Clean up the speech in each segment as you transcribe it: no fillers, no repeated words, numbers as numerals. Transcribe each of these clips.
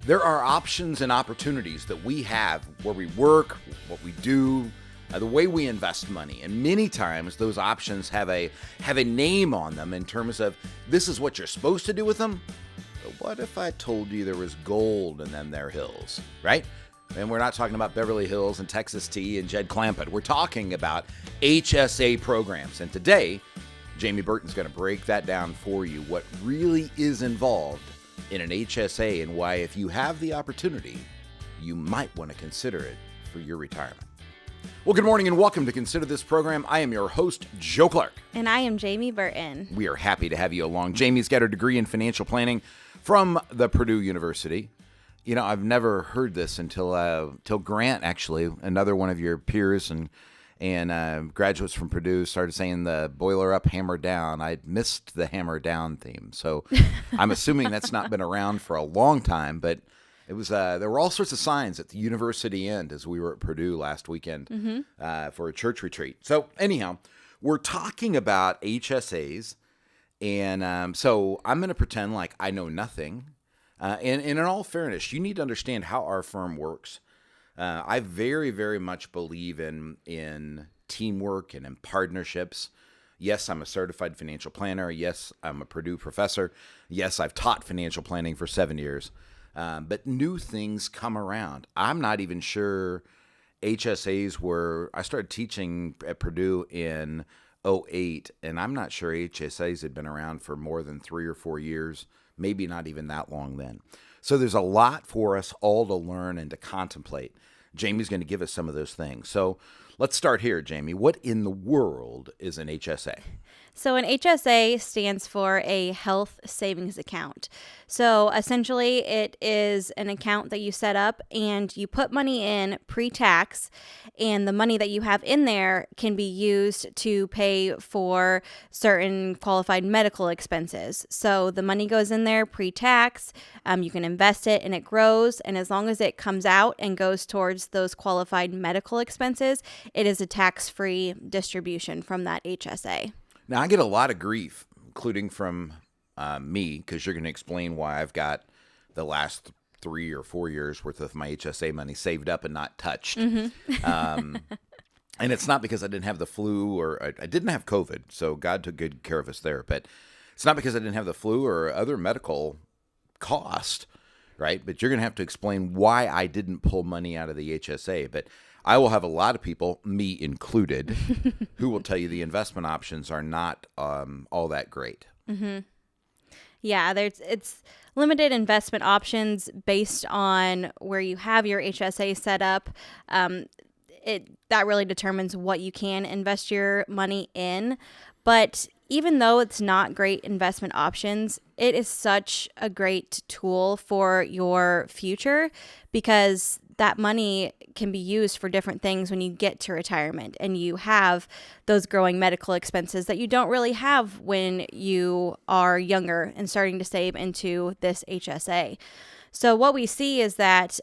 There are options and opportunities that we have where we work, what we do, the way we invest money. And many times those options have a name on them in terms of this is what you're supposed to do with them. But what if I told you there was gold in them there hills, right? And we're not talking about Beverly Hills and Texas Tea and Jed Clampett. We're talking about HSA programs. And today, Jamie Burton's going to break that down for you, what really is involved in an HSA and why, if you have the opportunity, you might want to consider it for your retirement. Well, good morning and welcome to Consider This Program. I am your host, Joe Clark. And I am Jamie Burton. We are happy to have you along. Jamie's got her degree in financial planning from the Purdue University. You know, I've never heard this until Grant, actually, another one of your peers and graduates from Purdue, started saying the boiler up, hammer down. I missed the hammer down theme. So I'm assuming that's not been around for a long time, but it was. There were all sorts of signs at the university end as we were at Purdue last weekend for a church retreat. So anyhow, we're talking about HSAs, and so I'm going to pretend like I know nothing. And in all fairness, you need to understand how our firm works. I very, very much believe in teamwork and in partnerships. Yes, I'm a certified financial planner. Yes, I'm a Purdue professor. Yes, I've taught financial planning for 7 years. But new things come around. I'm not even sure HSAs were. I started teaching at Purdue in 2008, and I'm not sure HSAs had been around for more than 3 or 4 years, maybe not even that long then. So there's a lot for us all to learn and to contemplate. Jamie's going to give us some of those things. So let's start here, Jamie. What in the world is an HSA? So an HSA stands for a health savings account. So essentially it is an account that you set up and you put money in pre-tax, and the money that you have in there can be used to pay for certain qualified medical expenses. So the money goes in there pre-tax, you can invest it and it grows, and as long as it comes out and goes towards those qualified medical expenses, it is a tax-free distribution from that HSA. Now, I get a lot of grief, including from me, because you're going to explain why I've got the last 3 or 4 years worth of my HSA money saved up and not touched. And it's not because I didn't have the flu or I didn't have COVID, so God took good care of us there. But it's not because I didn't have the flu or other medical cost, right? But you're going to have to explain why I didn't pull money out of the HSA. But I will have a lot of people, me included, who will tell you the investment options are not all that great. Mm-hmm. Yeah, it's limited investment options based on where you have your HSA set up. That really determines what you can invest your money in. But even though it's not great investment options, it is such a great tool for your future, because that money can be used for different things when you get to retirement and you have those growing medical expenses that you don't really have when you are younger and starting to save into this HSA. So what we see is that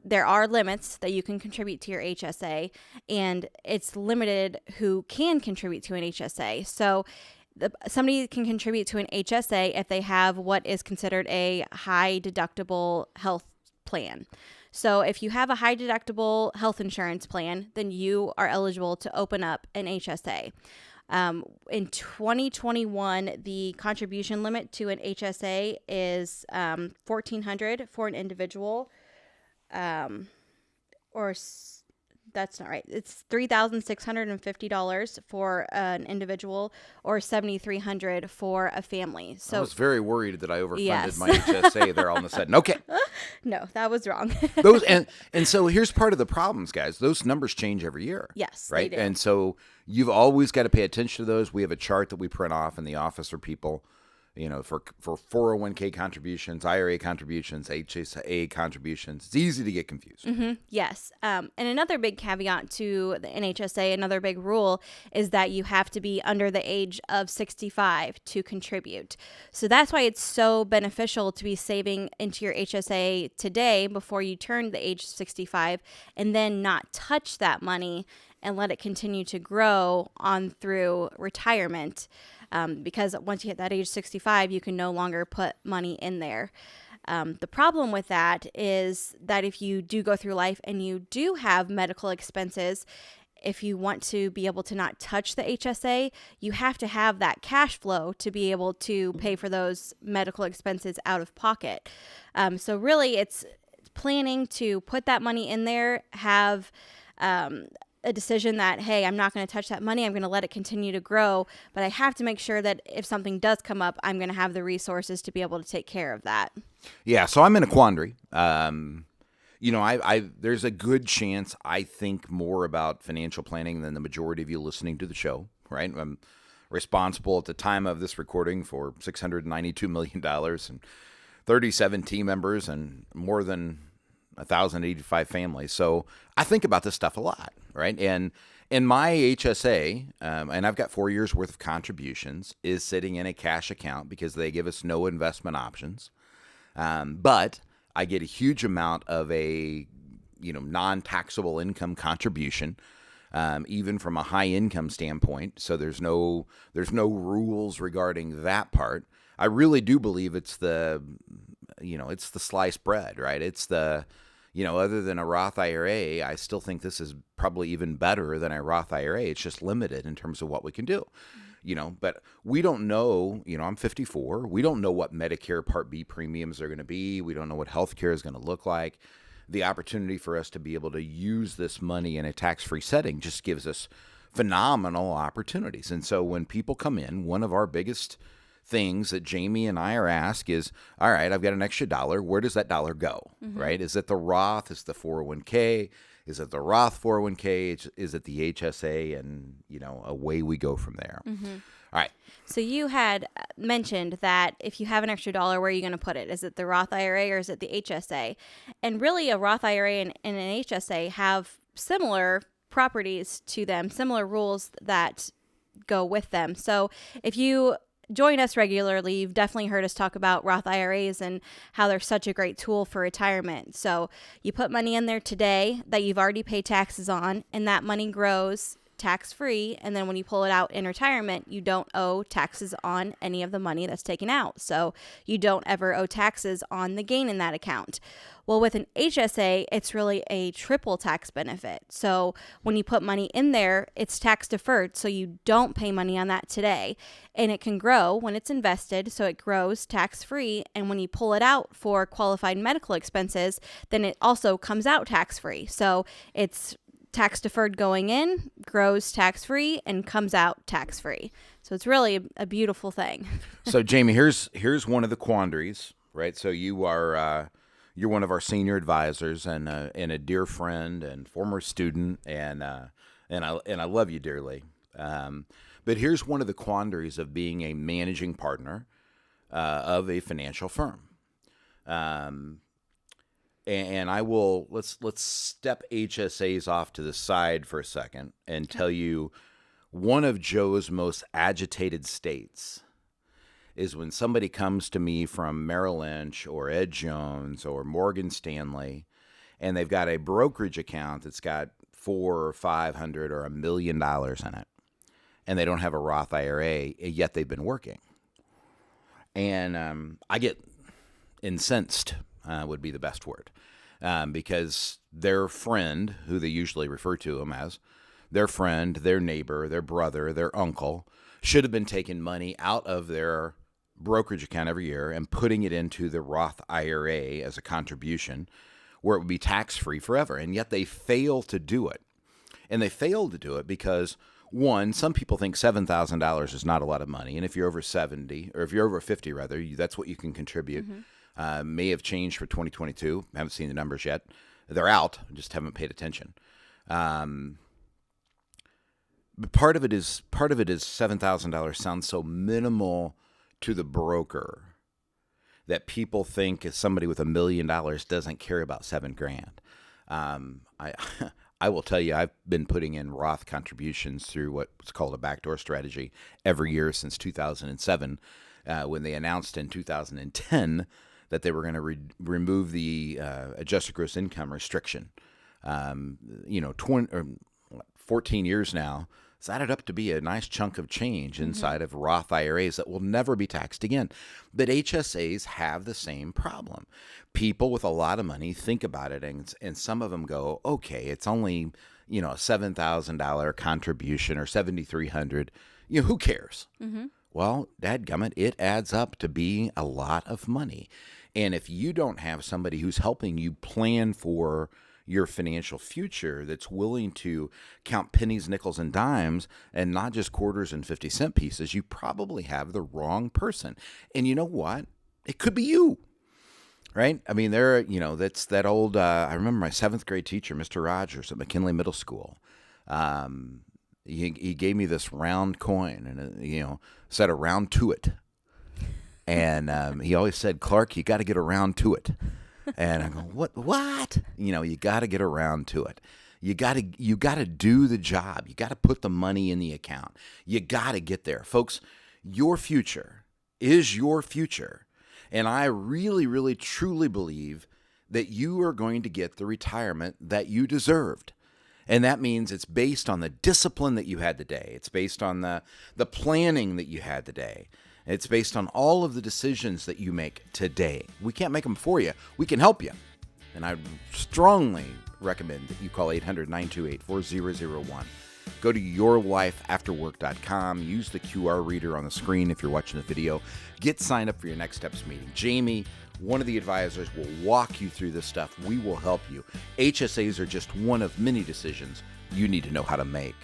there are limits that you can contribute to your HSA, and it's limited who can contribute to an HSA. So somebody can contribute to an HSA if they have what is considered a high deductible health plan. So if you have a high deductible health insurance plan, then you are eligible to open up an HSA. In 2021, the contribution limit to an HSA is $1,400 for an individual, that's not right. It's $3,650 for an individual, or $7,300 for a family. So I was very worried that I overfunded my HSA there all of a sudden. Okay. No, that was wrong. and so here's part of the problems, guys. Those numbers change every year. Yes, right. They do. And so you've always got to pay attention to those. We have a chart that we print off in the office for people, you know, for 401k contributions, IRA contributions, HSA contributions. It's easy to get confused. Mm-hmm. Yes. And another big caveat to the NHSA, another big rule, is that you have to be under the age of 65 to contribute. So that's why it's so beneficial to be saving into your HSA today before you turn the age 65, and then not touch that money and let it continue to grow on through retirement. Because once you hit that age 65, you can no longer put money in there. The problem with that is that if you do go through life and you do have medical expenses, if you want to be able to not touch the HSA, you have to have that cash flow to be able to pay for those medical expenses out of pocket. So really, it's planning to put that money in there, have a decision that, hey, I'm not going to touch that money. I'm going to let it continue to grow, but I have to make sure that if something does come up, I'm going to have the resources to be able to take care of that. Yeah, so I'm in a quandary. There's a good chance I think more about financial planning than the majority of you listening to the show, right? I'm responsible at the time of this recording for $692 million and 37 team members and more than 1,085 families. So I think about this stuff a lot, right? And in my HSA, and I've got 4 years worth of contributions, is sitting in a cash account because they give us no investment options. But I get a huge amount of a, non-taxable income contribution, even from a high income standpoint. So there's no rules regarding that part. I really do believe it's it's the sliced bread, right? It's the, other than a Roth IRA, I still think this is probably even better than a Roth IRA. It's just limited in terms of what we can do. But we don't know, I'm 54. We don't know what Medicare Part B premiums are going to be. We don't know what healthcare is going to look like. The opportunity for us to be able to use this money in a tax-free setting just gives us phenomenal opportunities. And so when people come in, one of our biggest things that Jamie and I are asked is, all right, I've got an extra dollar. Where does that dollar go, right? Is it the Roth? Is it the 401k? Is it the Roth 401k? Is it the HSA? And, away we go from there. All right. So you had mentioned that if you have an extra dollar, where are you going to put it? Is it the Roth IRA or is it the HSA? And really, a Roth IRA and an HSA have similar properties to them, similar rules that go with them. So if you join us regularly, you've definitely heard us talk about Roth IRAs and how they're such a great tool for retirement. So you put money in there today that you've already paid taxes on, and that money grows tax-free. And then when you pull it out in retirement, you don't owe taxes on any of the money that's taken out. So you don't ever owe taxes on the gain in that account. Well, with an HSA, it's really a triple tax benefit. So when you put money in there, it's tax deferred. So you don't pay money on that today. And it can grow when it's invested. So it grows tax-free. And when you pull it out for qualified medical expenses, then it also comes out tax-free. So it's tax deferred going in, grows tax-free, and comes out tax-free. So it's really a beautiful thing. So Jamie, here's one of the quandaries, right? So you're one of our senior advisors and a dear friend and former student, and I love you dearly. But here's one of the quandaries of being a managing partner of a financial firm. And I will let's step HSAs off to the side for a second and tell you one of Joe's most agitated states is when somebody comes to me from Merrill Lynch or Ed Jones or Morgan Stanley, and they've got a brokerage account that's got $400 or $500 or $1 million in it, and they don't have a Roth IRA, yet they've been working. And I get incensed. Would be the best word, because their friend, who they usually refer to them as, their friend, their neighbor, their brother, their uncle, should have been taking money out of their brokerage account every year and putting it into the Roth IRA as a contribution where it would be tax-free forever. And yet they fail to do it. And they fail to do it because, one, some people think $7,000 is not a lot of money. And if you're over 70, or if you're over 50 rather, that's what you can contribute. May have changed for 2022. I haven't seen the numbers yet. They're out. Just haven't paid attention. But part of it is $7,000 sounds so minimal to the broker that people think somebody with $1 million doesn't care about $7,000. I will tell you, I've been putting in Roth contributions through what's called a backdoor strategy every year since 2007, when they announced in 2010 that they were going to remove the adjusted gross income restriction. 14 years now it's added up to be a nice chunk of change inside of Roth IRAs that will never be taxed again. But HSAs have the same problem. People with a lot of money think about it, and some of them go, okay, it's only, a $7,000 contribution or $7,300. Who cares? Well, dadgummit, it adds up to be a lot of money. And if you don't have somebody who's helping you plan for your financial future, that's willing to count pennies, nickels, and dimes, and not just quarters and 50-cent pieces, you probably have the wrong person. And you know what? It could be you, right? I mean, that's that old, I remember my 7th grade teacher, Mr. Rogers at McKinley Middle School. He gave me this round coin and, said around to it. And he always said, Clark, you got to get around to it. And I go, what? You got to get around to it. You got to do the job. You got to put the money in the account. You got to get there. Folks, your future is your future. And I really, really, truly believe that you are going to get the retirement that you deserved. And that means it's based on the discipline that you had today. It's based on the planning that you had today. It's based on all of the decisions that you make today. We can't make them for you. We can help you. And I strongly recommend that you call 800-928-4001. Go to yourlifeafterwork.com. Use the QR reader on the screen if you're watching the video. Get signed up for your Next Steps meeting. Jamie, one of the advisors, will walk you through this stuff. We will help you. HSAs are just one of many decisions you need to know how to make.